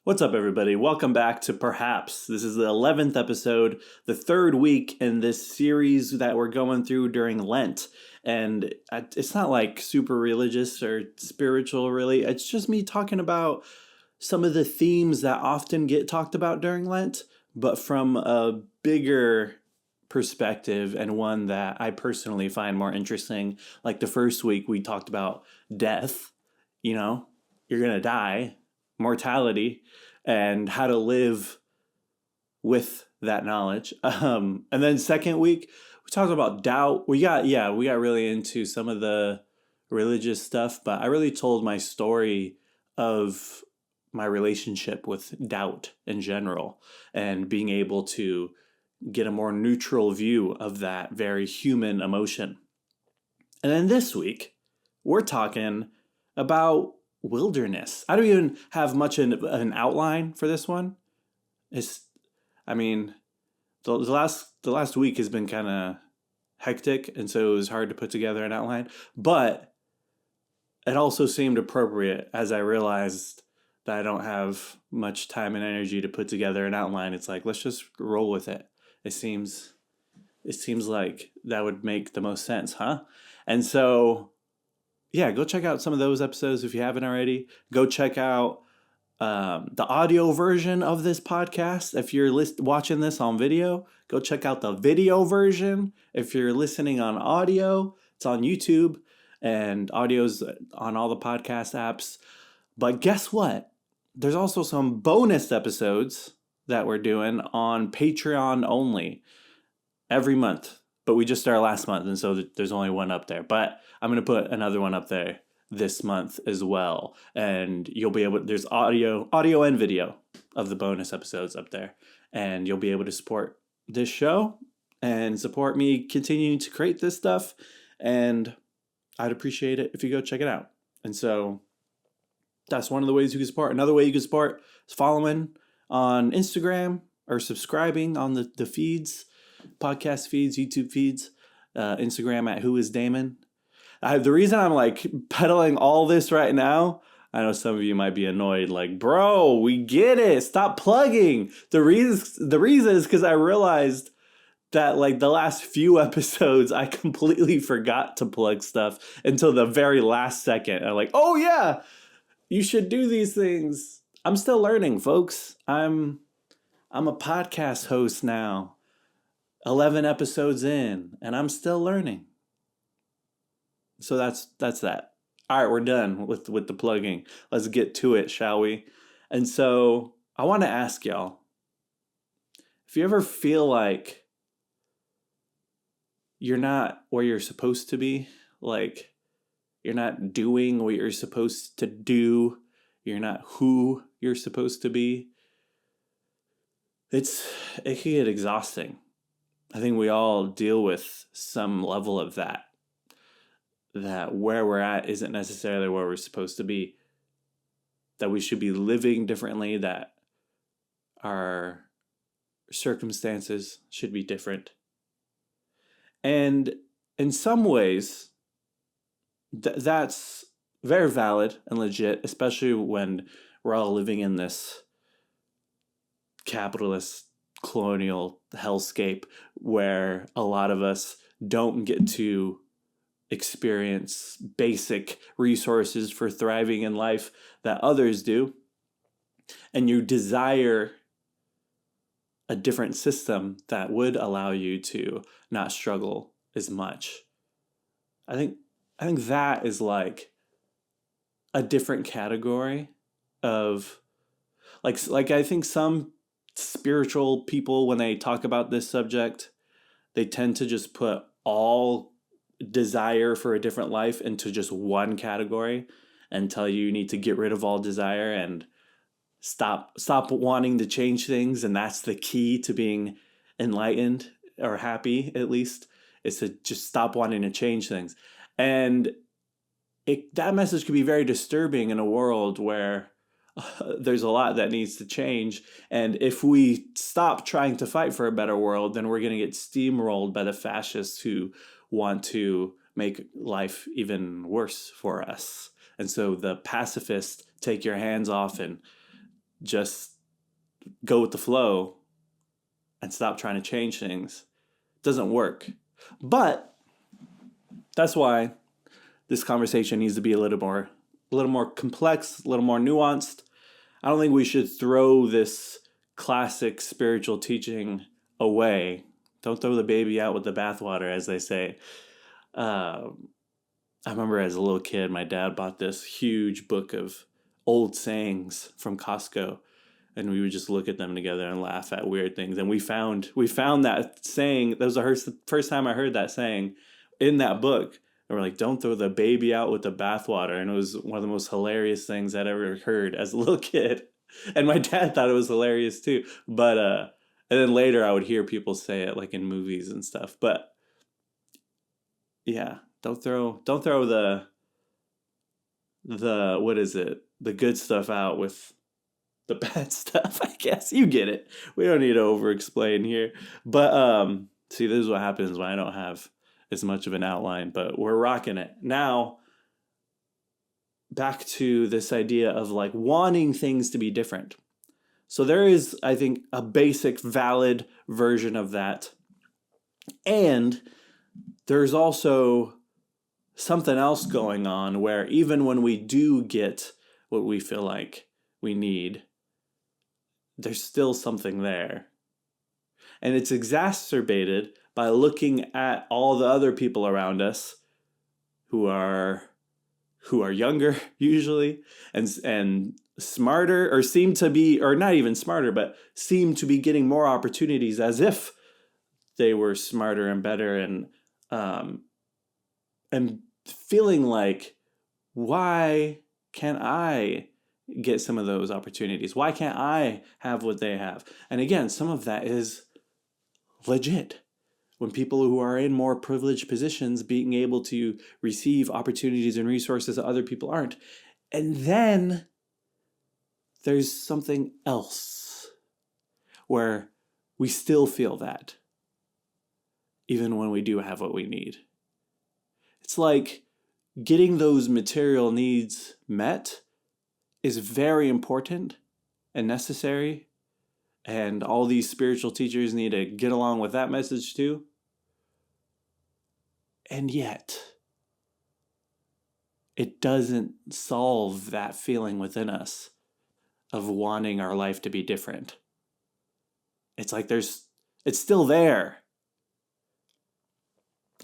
What's up, everybody? Welcome back to Perhaps. This is the 11th episode, the third week in this series that we're going through during Lent. And it's not like super religious or spiritual, really. It's just me talking about some of the themes that often get talked about during Lent, but from a bigger perspective and one that I personally find more interesting. Like the first week, we talked about death. You're going to die, mortality, and how to live with that knowledge. And then second week, we talked about doubt. We got really into some of the religious stuff, but I really told my story of my relationship with doubt in general and being able to get a more neutral view of that very human emotion. And then this week, we're talking about wilderness. I don't even have much an outline for this one. The last week has been kind of hectic, and so it was hard to put together an outline. But it also seemed appropriate as I realized that I don't have much time and energy to put together an outline. It's like, let's just roll with it. It seems like that would make the most sense, huh? And so yeah, go check out some of those episodes if you haven't already. Go check out the audio version of this podcast. If you're watching this on video, go check out the video version. If you're listening on audio, it's on YouTube and audio's on all the podcast apps. But guess what? There's also some bonus episodes that we're doing on Patreon only every month. But we just started last month, and so there's only one up there. But I'm going to put another one up there this month as well. And you'll be able, there's audio and video of the bonus episodes up there. And you'll be able to support this show and support me continuing to create this stuff. And I'd appreciate it if you go check it out. And so that's one of the ways you can support. Another way you can support is following on Instagram or subscribing on the feeds. Podcast feeds, YouTube feeds, Instagram at Who Is Damon. The reason I'm like peddling all this right now, I know some of you might be annoyed, like, bro, we get it. Stop plugging. The reason is because I realized that like the last few episodes, I completely forgot to plug stuff until the very last second. I'm like, oh yeah, you should do these things. I'm still learning, folks. I'm a podcast host now. 11 episodes in, and I'm still learning. So that's that. All right, we're done with the plugging. Let's get to it, shall we? And so I want to ask y'all, if you ever feel like you're not where you're supposed to be, like you're not doing what you're supposed to do, you're not who you're supposed to be, it can get exhausting. I think we all deal with some level of that where we're at isn't necessarily where we're supposed to be, that we should be living differently, that our circumstances should be different. And in some ways, that's very valid and legit, especially when we're all living in this capitalist colonial hellscape where a lot of us don't get to experience basic resources for thriving in life that others do, and you desire a different system that would allow you to not struggle as much. I think that is like a different category of like I think some spiritual people, when they talk about this subject, they tend to just put all desire for a different life into just one category and tell you need to get rid of all desire and stop wanting to change things. And that's the key to being enlightened or happy, at least, is to just stop wanting to change things. And that message could be very disturbing in a world where there's a lot that needs to change. And if we stop trying to fight for a better world, then we're going to get steamrolled by the fascists who want to make life even worse for us. And so the pacifists take your hands off and just go with the flow and stop trying to change things doesn't work. But that's why this conversation needs to be a little more complex, a little more nuanced. I don't think we should throw this classic spiritual teaching away. Don't throw the baby out with the bathwater, as they say. I remember as a little kid, my dad bought this huge book of old sayings from Costco, and we would just look at them together and laugh at weird things. And we found that saying. That was the first time I heard that saying in that book. And we're like, don't throw the baby out with the bathwater. And it was one of the most hilarious things I'd ever heard as a little kid. And my dad thought it was hilarious too. But and then later I would hear people say it like in movies and stuff. But yeah, don't throw the what is it? The good stuff out with the bad stuff, I guess. You get it. We don't need to over explain here. But see, this is what happens when I don't have as much of an outline, but we're rocking it. Now, back to this idea of like wanting things to be different. So there is, I think, a basic valid version of that. And there's also something else going on where even when we do get what we feel like we need, there's still something there. And it's exacerbated by looking at all the other people around us who are younger usually and smarter, or seem to be, or not even smarter, but seem to be getting more opportunities as if they were smarter and better, and feeling like, why can't I get some of those opportunities? Why can't I have what they have? And again, some of that is legit. When people who are in more privileged positions being able to receive opportunities and resources that other people aren't. And then there's something else where we still feel that, even when we do have what we need. It's like getting those material needs met is very important and necessary. And all these spiritual teachers need to get along with that message too. And yet, it doesn't solve that feeling within us of wanting our life to be different. It's like it's still there.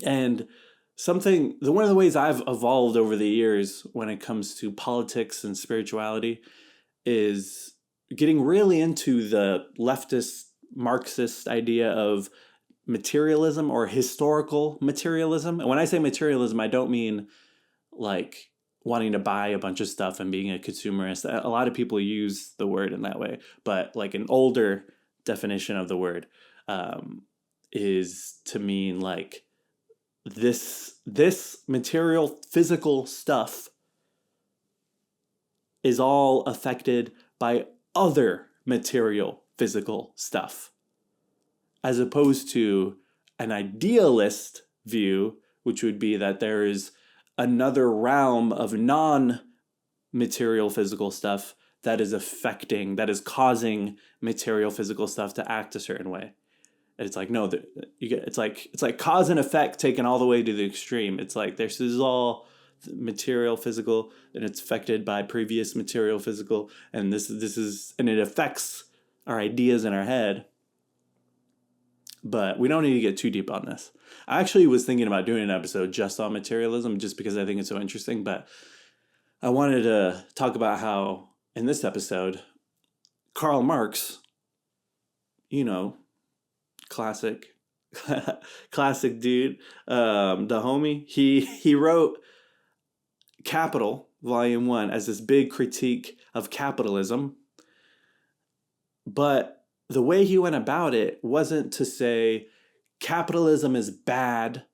And one of the ways I've evolved over the years when it comes to politics and spirituality is getting really into the leftist Marxist idea of materialism or historical materialism. And when I say materialism, I don't mean like wanting to buy a bunch of stuff and being a consumerist. A lot of people use the word in that way, but like an older definition of the word is to mean like this material physical stuff is all affected by other material physical stuff, as opposed to an idealist view, which would be that there is another realm of non-material physical stuff that is causing material physical stuff to act a certain way. And it's like, no, it's like cause and effect taken all the way to the extreme. It's like this is all material physical, and it's affected by previous material physical, and this is and it affects our ideas in our head. But we don't need to get too deep on this. I actually was thinking about doing an episode just on materialism, just because I think it's so interesting. But I wanted to talk about how in this episode, Karl Marx, classic dude, the homie, he wrote Capital, Volume 1, as this big critique of capitalism. But the way he went about it wasn't to say capitalism is bad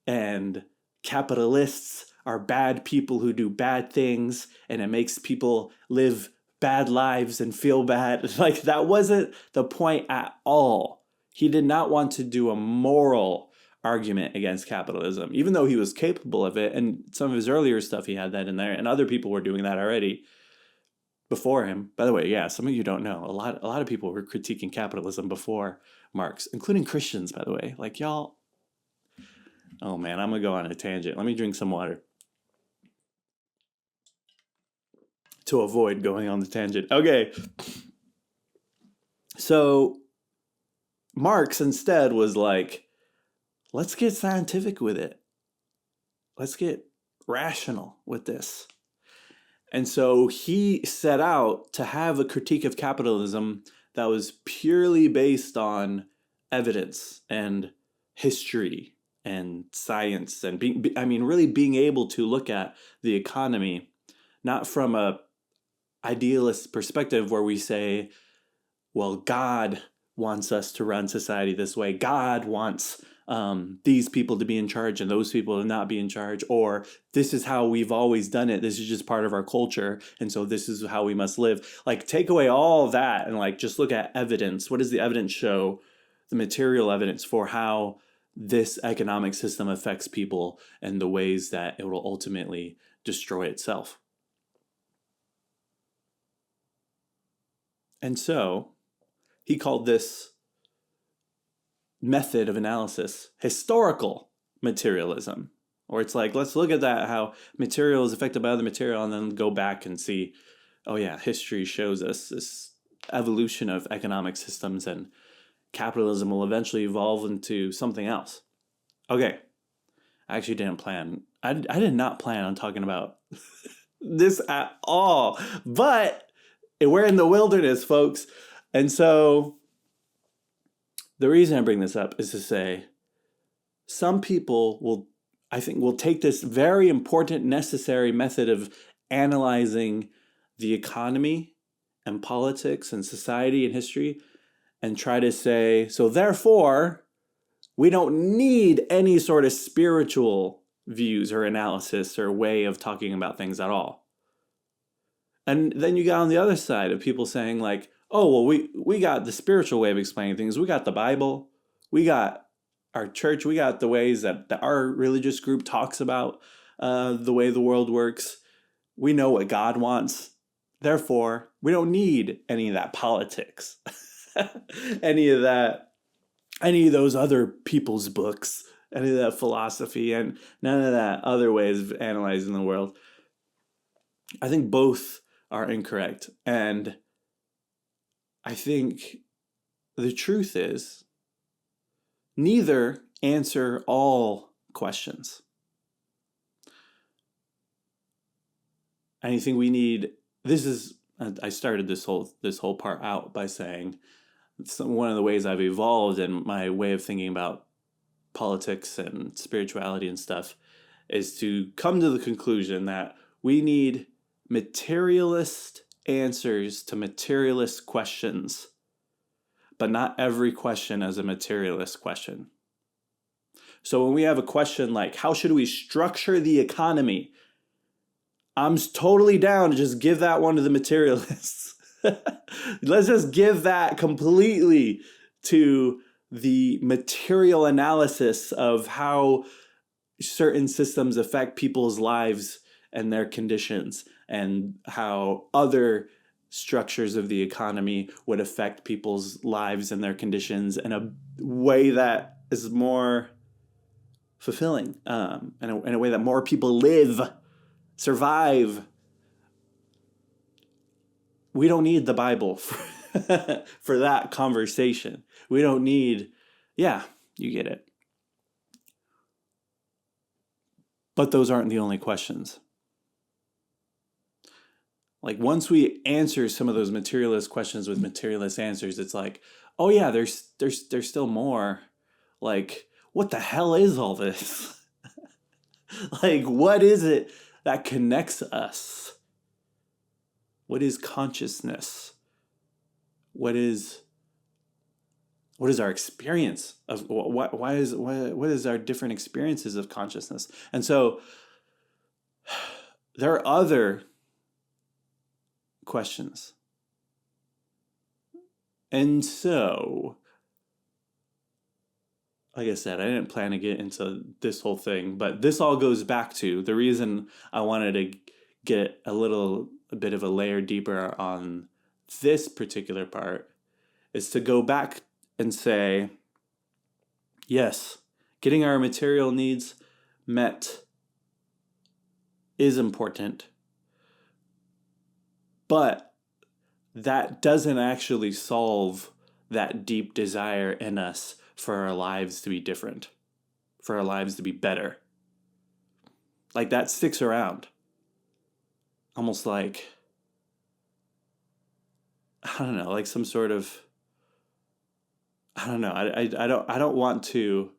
and capitalists are bad people who do bad things and it makes people live bad lives and feel bad. Like, that wasn't the point at all. He did not want to do a moral argument against capitalism, even though he was capable of it. And some of his earlier stuff, he had that in there, and other people were doing that already. before him. By the way, yeah, some of you don't know. A lot of people were critiquing capitalism before Marx, including Christians, by the way. Like y'all, oh man, I'm gonna go on a tangent. Let me drink some water to avoid going on the tangent. Okay. So Marx instead was like, let's get scientific with it. Let's get rational with this. And so he set out to have a critique of capitalism that was purely based on evidence and history and science and really being able to look at the economy not from a idealist perspective where we say, well, God wants us to run society this way. God wants these people to be in charge and those people to not be in charge. Or this is how we've always done it. This is just part of our culture. And so this is how we must live. Like, take away all of that and like just look at evidence. What does the evidence show? The material evidence for how this economic system affects people and the ways that it will ultimately destroy itself. And so he called this method of analysis historical materialism. Or it's like, let's look at that, how material is affected by other material, and then go back and see, oh yeah, history shows us this evolution of economic systems, and capitalism will eventually evolve into something else. Okay, I actually didn't plan. I did not plan on talking about this at all, but we're in the wilderness, folks. And so the reason I bring this up is to say some people will take this very important, necessary method of analyzing the economy and politics and society and history and try to say, so therefore, we don't need any sort of spiritual views or analysis or way of talking about things at all. And then you got on the other side of people saying like, oh, well, we got the spiritual way of explaining things. We got the Bible. We got our church. We got the ways that our religious group talks about the way the world works. We know what God wants. Therefore, we don't need any of that politics, any of those other people's books, any of that philosophy, and none of that other ways of analyzing the world. I think both are incorrect. And I think the truth is neither answer all questions. I think we need, I started this whole part out by saying one of the ways I've evolved in my way of thinking about politics and spirituality and stuff is to come to the conclusion that we need materialist answers to materialist questions, but not every question is a materialist question. So when we have a question like, how should we structure the economy? I'm totally down to just give that one to the materialists. Let's just give that completely to the material analysis of how certain systems affect people's lives and their conditions, and how other structures of the economy would affect people's lives and their conditions in a way that is more fulfilling, in a way that more people live, survive. We don't need the Bible for that conversation. We don't need, yeah, you get it. But those aren't the only questions. Like once we answer some of those materialist questions with materialist answers, it's like, oh yeah, there's still more. Like, what the hell is all this? Like, what is it that connects us? What is consciousness? What is our experience of what is our different experiences of consciousness? And so there are other questions. And so, like I said, I didn't plan to get into this whole thing, but this all goes back to the reason I wanted to get a little a bit of a layer deeper on this particular part is to go back and say, yes, getting our material needs met is important, but that doesn't actually solve that deep desire in us for our lives to be different, for our lives to be better. Like, that sticks around. Almost like, I don't know, like some sort of, I don't know. I don't want to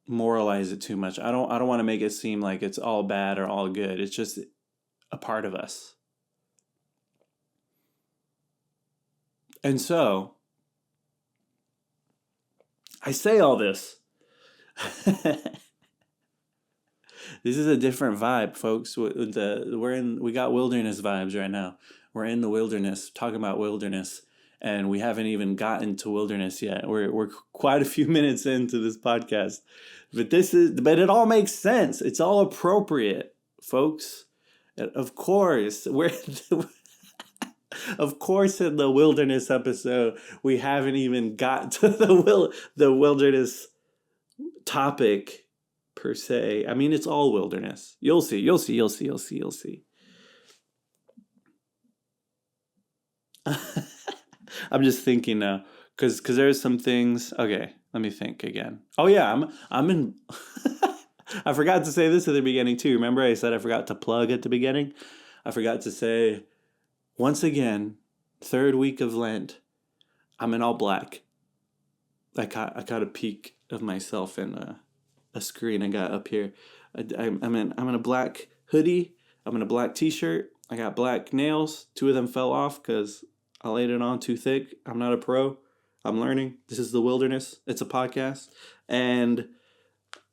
moralize it too much. I don't want to make it seem like it's all bad or all good. It's just a part of us. And so I say all this. This is a different vibe, folks. We got wilderness vibes right now. We're in the wilderness, talking about wilderness, and we haven't even gotten to wilderness yet. We're quite a few minutes into this podcast, but it all makes sense. It's all appropriate, folks. Of course, of course, in the wilderness episode, we haven't even got to the wilderness topic per se. I mean, it's all wilderness. You'll see. I'm just thinking now, because there's some things. Okay, let me think again. Oh yeah, I'm in. I forgot to say this at the beginning too. Remember, I said I forgot to plug at the beginning. I forgot to say, once again, third week of Lent, I'm in all black. I caught a peek of myself in a screen I got up here. I'm in a black hoodie. I'm in a black t-shirt. I got black nails. 2 of them fell off because I laid it on too thick. I'm not a pro. I'm learning. This is the wilderness. It's a podcast. And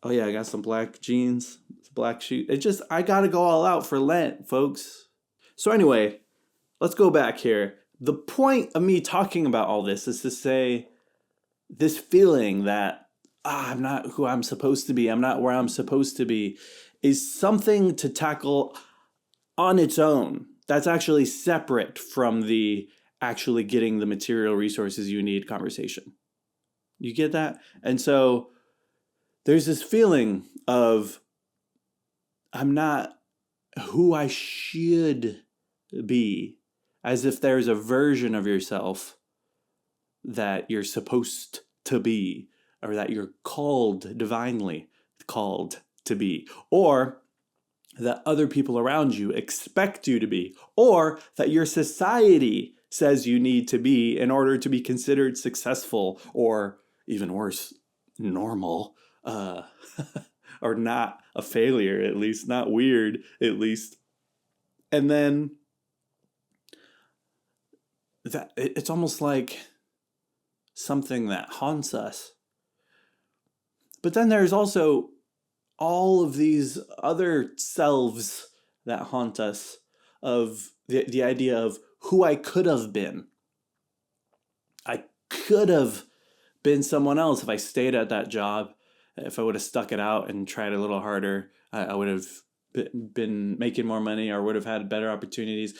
oh yeah, I got some black jeans, black shoes. I gotta go all out for Lent, folks. So anyway, let's go back here. The point of me talking about all this is to say this feeling that I'm not who I'm supposed to be, I'm not where I'm supposed to be, is something to tackle on its own. That's actually separate from the actually getting the material resources you need conversation. You get that? And so there's this feeling of I'm not who I should be, as if there's a version of yourself that you're supposed to be, or that you're divinely called to be, or that other people around you expect you to be, or that your society says you need to be in order to be considered successful, or even worse, normal, or not a failure, at least, not weird, at least. And then it's almost like something that haunts us. But then there's also all of these other selves that haunt us, of the idea of who I could have been. I could have been someone else if I stayed at that job. If I would have stuck it out and tried a little harder, I would have been making more money, or would have had better opportunities.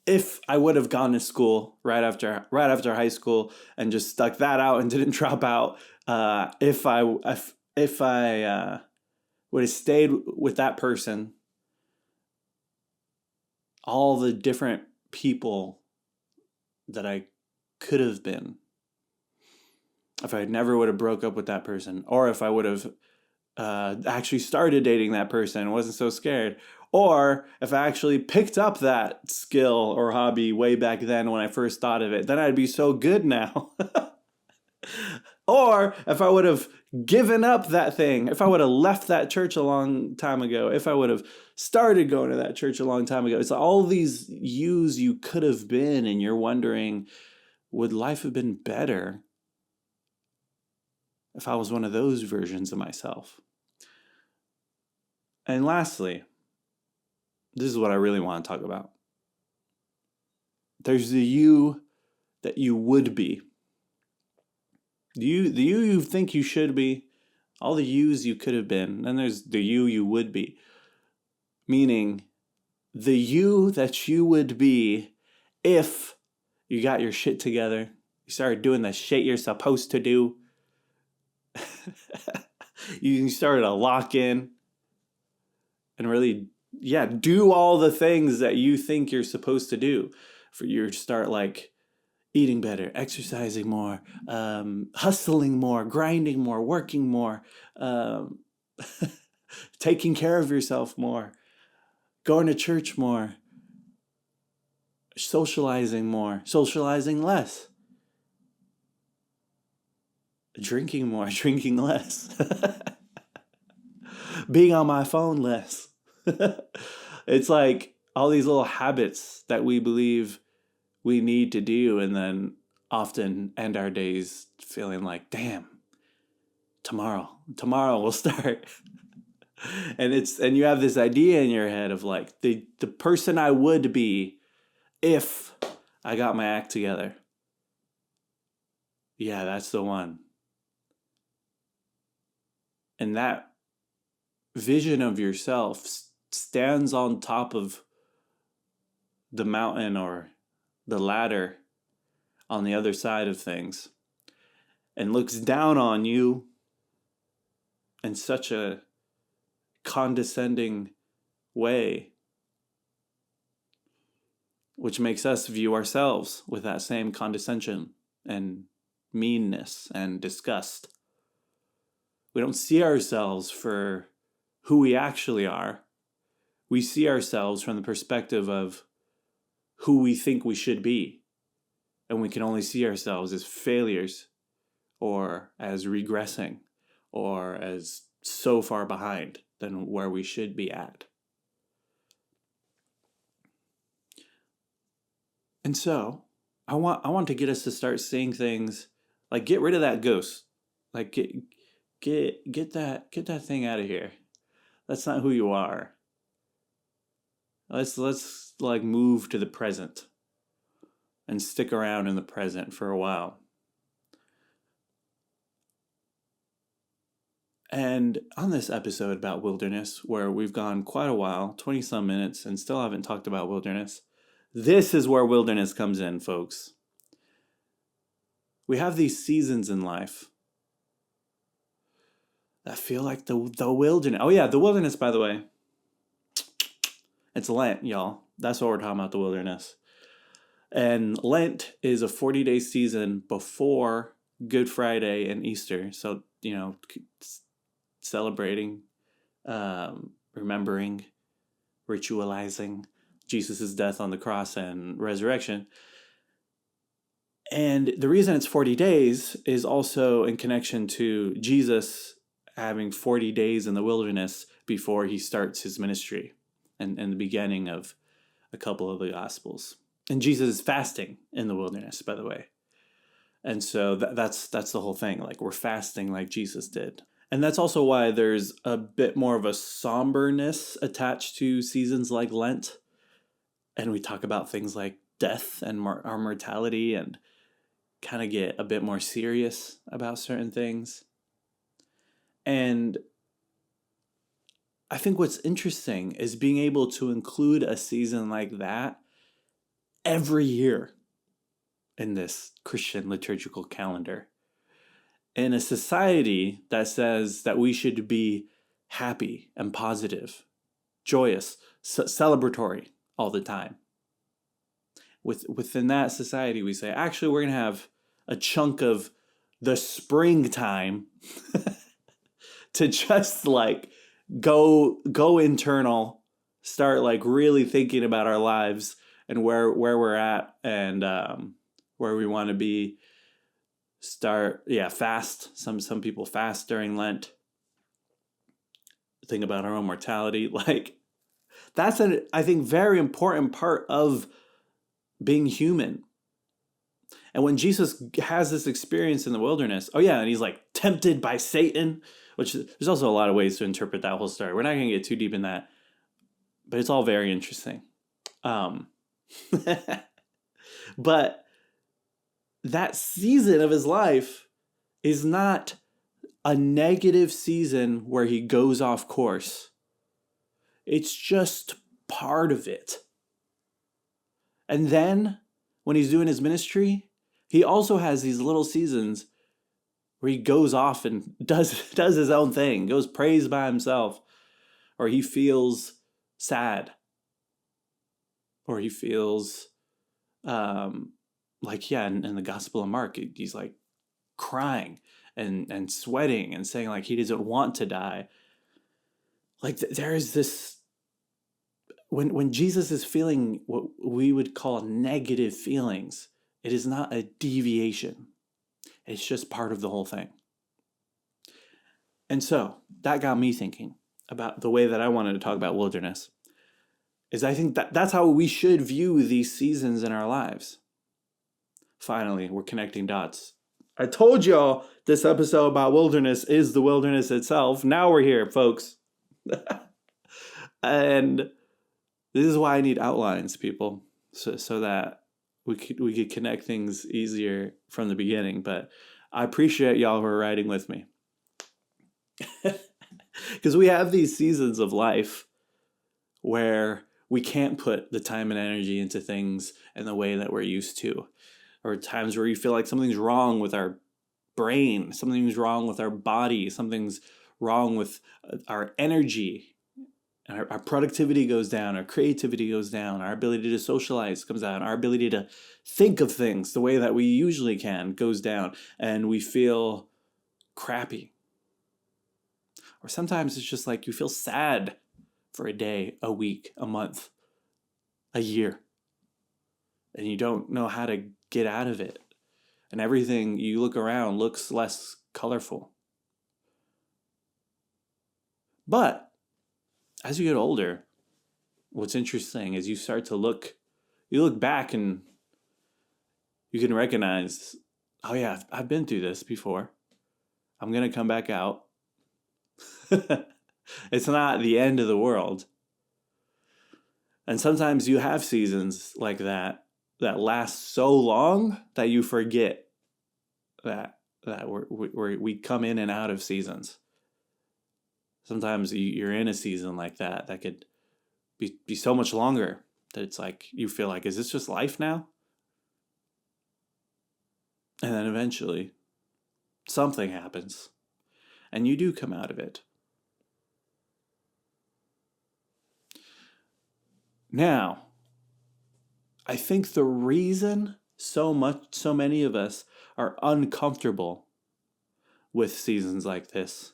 If I would have gone to school right after high school and just stuck that out and didn't drop out, if I would have stayed with that person, all the different people that I could have been, if I never would have broke up with that person, or if I would have actually started dating that person and wasn't so scared, or if I actually picked up that skill or hobby way back then when I first thought of it, then I'd be so good now. Or if I would have given up that thing, if I would have left that church a long time ago, if I would have started going to that church a long time ago. It's all these yous you could have been, and you're wondering, would life have been better if I was one of those versions of myself? And lastly, this is what I really want to talk about. There's the you that you would be. The you you think you should be, all the yous you could have been. Then there's the you would be. Meaning, the you that you would be if you got your shit together, you started doing the shit you're supposed to do, you started to lock in and really, do all the things that you think you're supposed to do. For you to start like eating better, exercising more, hustling more, grinding more, working more, um, taking care of yourself more, going to church more, socializing more, socializing less, drinking more, drinking less, being on my phone less. It's like all these little habits that we believe we need to do, and then often end our days feeling like, damn, tomorrow we'll start. And you have this idea in your head of like the person I would be if I got my act together. Yeah, that's the one. And that vision of yourself stands on top of the mountain or the ladder on the other side of things and looks down on you in such a condescending way, which makes us view ourselves with that same condescension and meanness and disgust. We don't see ourselves for who we actually are. We see ourselves from the perspective of who we think we should be. And we can only see ourselves as failures or as regressing or as so far behind than where we should be at. And so I want to get us to start seeing things like, get rid of that ghost. Like get that thing out of here. That's not who you are. Let's like move to the present and stick around in the present for a while. And on this episode about wilderness, where we've gone quite a while, 20 some minutes, and still haven't talked about wilderness, this is where wilderness comes in, folks. We have these seasons in life that feel like the wilderness. Oh yeah, the wilderness, by the way. It's Lent, y'all. That's what we're talking about, the wilderness. And Lent is a 40-day season before Good Friday and Easter. So, celebrating, remembering, ritualizing Jesus' death on the cross and resurrection. And the reason it's 40 days is also in connection to Jesus having 40 days in the wilderness before he starts his ministry and the beginning of a couple of the Gospels. And Jesus is fasting in the wilderness, by the way. And so that's the whole thing. Like, we're fasting like Jesus did. And that's also why there's a bit more of a somberness attached to seasons like Lent. And we talk about things like death and our mortality and kind of get a bit more serious about certain things. And I think what's interesting is being able to include a season like that every year in this Christian liturgical calendar. In a society that says that we should be happy and positive, joyous, celebratory all the time. Within that society, we say, actually, we're going to have a chunk of the springtime to just like go internal, start like really thinking about our lives and where we're at and where we want to be. Fast. Some people fast during Lent. Think about our own mortality. Like, that's I think, very important part of being human. And when Jesus has this experience in the wilderness, and he's like tempted by Satan, which there's also a lot of ways to interpret that whole story. We're not going to get too deep in that, but it's all very interesting. But that season of his life is not a negative season where he goes off course. It's just part of it. And then when he's doing his ministry, he also has these little seasons where he goes off and does his own thing, goes prays by himself, or he feels sad, or he feels like, in the Gospel of Mark, he's like crying and sweating and saying like he doesn't want to die. Like there is this, when Jesus is feeling what we would call negative feelings, it is not a deviation. It's just part of the whole thing. And so that got me thinking about the way that I wanted to talk about wilderness. Is I think that's how we should view these seasons in our lives. Finally, we're connecting dots. I told y'all this episode about wilderness is the wilderness itself. Now we're here, folks. And this is why I need outlines, people, so that we could connect things easier from the beginning. But I appreciate y'all who are riding with me. Because we have these seasons of life where we can't put the time and energy into things in the way that we're used to. Or times where you feel like something's wrong with our brain, something's wrong with our body, something's wrong with our energy. And our productivity goes down, our creativity goes down, our ability to socialize comes down, our ability to think of things the way that we usually can goes down, and we feel crappy. Or sometimes it's just like you feel sad for a day, a week, a month, a year, and you don't know how to get out of it. And everything you look around looks less colorful. But as you get older, what's interesting is you start to look back and you can recognize, oh yeah, I've been through this before. I'm going to come back out. It's not the end of the world. And sometimes you have seasons like that last so long that you forget that we come in and out of seasons. Sometimes you're in a season like that could be so much longer that it's like you feel like, is this just life now? And then eventually something happens and you do come out of it. Now, I think the reason so many of us are uncomfortable with seasons like this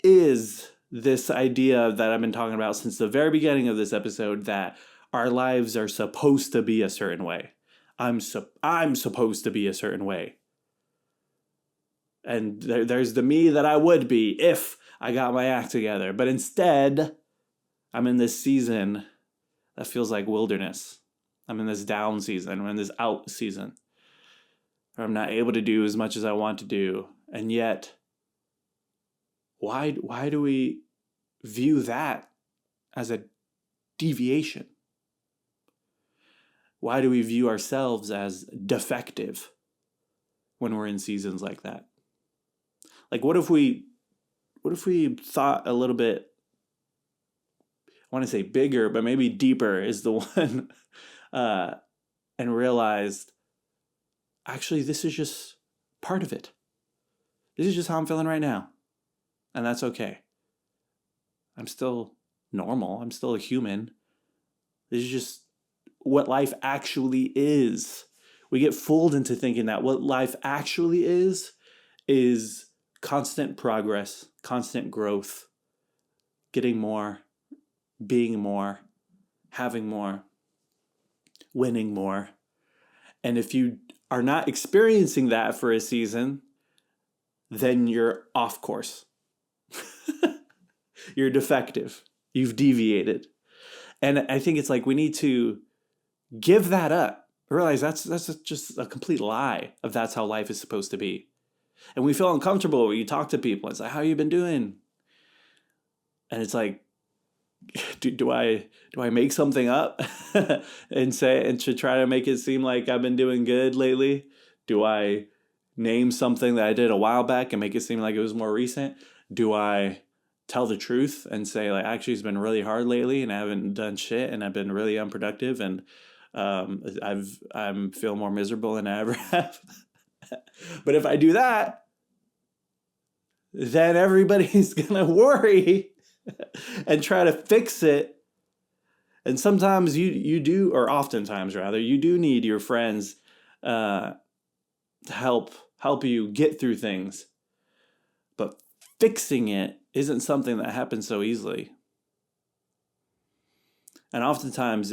is this idea that I've been talking about since the very beginning of this episode, that our lives are supposed to be a certain way. I'm supposed to be a certain way. And there's the me that I would be if I got my act together. But instead, I'm in this season that feels like wilderness. I'm in this down season. I'm in this out season. Or I'm not able to do as much as I want to do. And yet, why do we view that as a deviation? Why do we view ourselves as defective when we're in seasons like that? Like, what if we thought a little bit, I want to say bigger, but maybe deeper is the one, and realized, actually, this is just part of it. This is just how I'm feeling right now. And that's okay. I'm still normal. I'm still a human. This is just what life actually is. We get fooled into thinking that what life actually is constant progress, constant growth, getting more, being more, having more, winning more. And if you are not experiencing that for a season, then you're off course. You're defective. You've deviated. And I think it's like we need to give that up. Realize that's just a complete lie of that's how life is supposed to be. And we feel uncomfortable when you talk to people. It's like, how you been doing? And it's like, do I make something up and to try to make it seem like I've been doing good lately? Do I name something that I did a while back and make it seem like it was more recent? Do I tell the truth and say, like, actually, it's been really hard lately and I haven't done shit and I've been really unproductive and I'm feel more miserable than I ever have. But if I do that, then everybody's gonna worry and try to fix it. And sometimes you do, or oftentimes rather, you do need your friends to help you get through things. But fixing it isn't something that happens so easily. And oftentimes,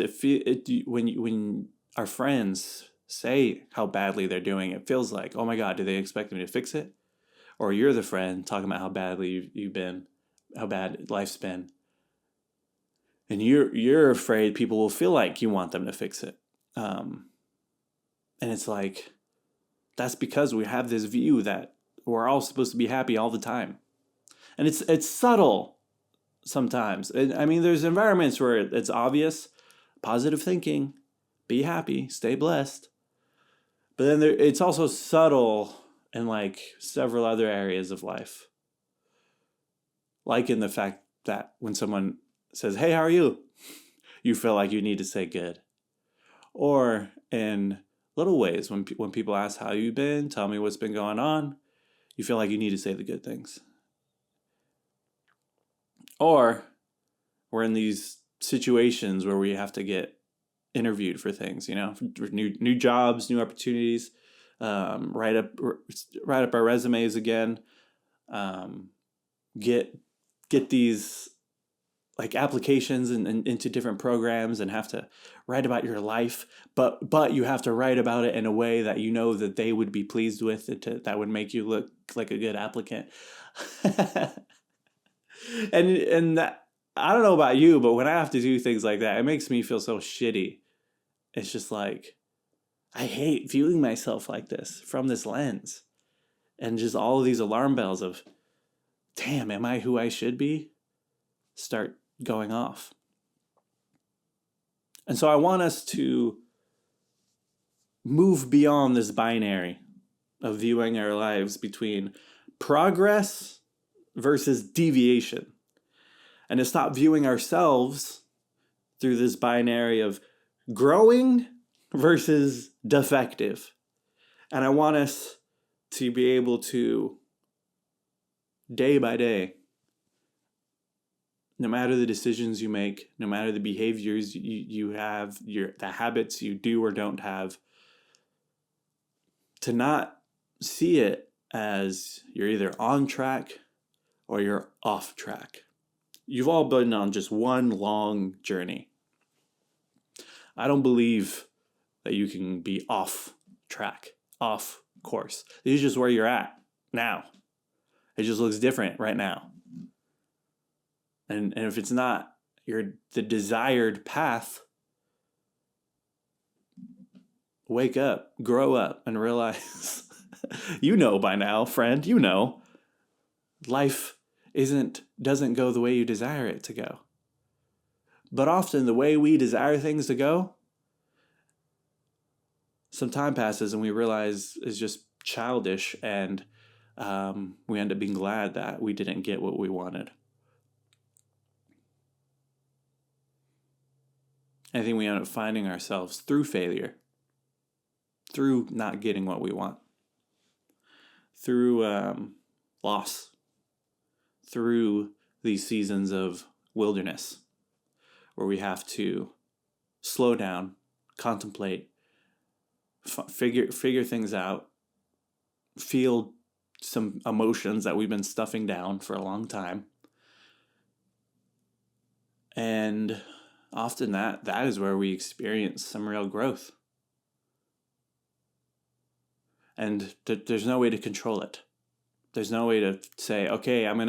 when our friends say how badly they're doing, it feels like, oh my God, do they expect me to fix it? Or you're the friend talking about how badly you've been, how bad life's been, and you're afraid people will feel like you want them to fix it. And it's like, that's because we have this view that we're all supposed to be happy all the time, and it's subtle sometimes. I mean, there's environments where it's obvious, positive thinking, be happy, stay blessed. But then it's also subtle in like several other areas of life. Like in the fact that when someone says, hey, how are you? You feel like you need to say good. Or in little ways, when people ask how you've been, tell me what's been going on, you feel like you need to say the good things. Or we're in these situations where we have to get interviewed for things, for new jobs, new opportunities, write up our resumes again, get these like applications and into different programs and have to write about your life, but you have to write about it in a way that that they would be pleased with it, that would make you look like a good applicant. and that, I don't know about you, but when I have to do things like that, it makes me feel so shitty. It's just like, I hate viewing myself like this from this lens, and just all of these alarm bells of, damn, am I who I should be? Start going off. And so I want us to move beyond this binary of viewing our lives between progress versus deviation, and to stop viewing ourselves through this binary of growing versus defective. And I want us to be able to, day by day, no matter the decisions you make, no matter the behaviors you have, the habits you do or don't have, to not see it as you're either on track or you're off track. You've all been on just one long journey. I don't believe that you can be off track, off course. This is just where you're at now. It just looks different right now. And if it's not the desired path, wake up, grow up, and realize, by now, friend, life doesn't go the way you desire it to go. But often the way we desire things to go, some time passes and we realize is just childish, and we end up being glad that we didn't get what we wanted. I think we end up finding ourselves through failure, through not getting what we want, through loss, through these seasons of wilderness where we have to slow down, contemplate, figure things out, feel some emotions that we've been stuffing down for a long time. And often that is where we experience some real growth. And there's no way to control it. There's no way to say, okay, I'm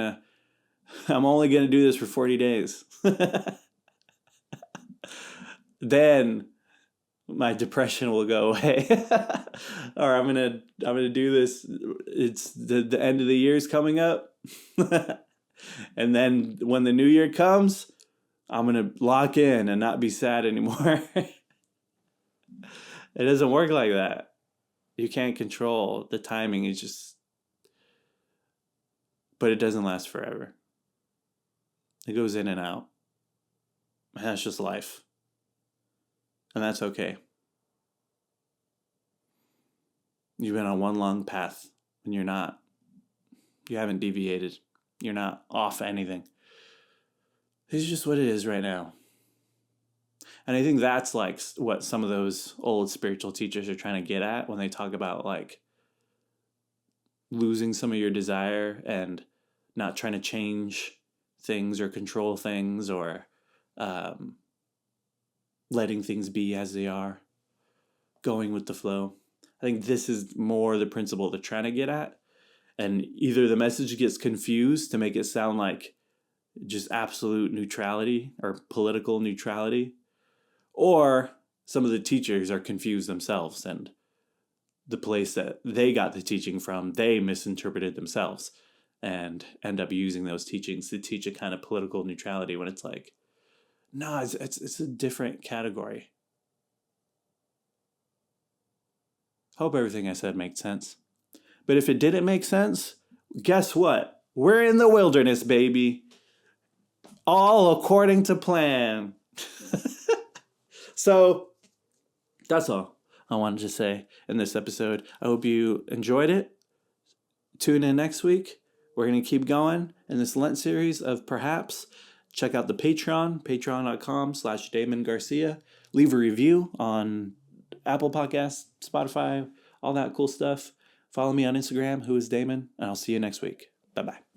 only going to do this for 40 days. Then my depression will go away. Or I'm going to do this. It's the end of the year's coming up. And then when the new year comes, I'm going to lock in and not be sad anymore. It doesn't work like that. You can't control the timing. But it doesn't last forever. It goes in and out. And that's just life. And that's okay. You've been on one long path and you're not. You haven't deviated. You're not off anything. It's just what it is right now. And I think that's like what some of those old spiritual teachers are trying to get at when they talk about like losing some of your desire and not trying to change things or control things or letting things be as they are, going with the flow. I think this is more the principle they're trying to get at. And either the message gets confused to make it sound like just absolute neutrality or political neutrality, or some of the teachers are confused themselves and the place that they got the teaching from, they misinterpreted themselves and end up using those teachings to teach a kind of political neutrality when it's like, no, it's a different category. Hope everything I said makes sense. But if it didn't make sense, guess what? We're in the wilderness, baby. All according to plan. So that's all I wanted to say in this episode. I hope you enjoyed it. Tune in next week. We're going to keep going in this Lent series of Perhaps. Check out the Patreon, patreon.com/Damon Garcia. Leave a review on Apple Podcasts, Spotify, all that cool stuff. Follow me on Instagram, who is Damon, and I'll see you next week. Bye-bye.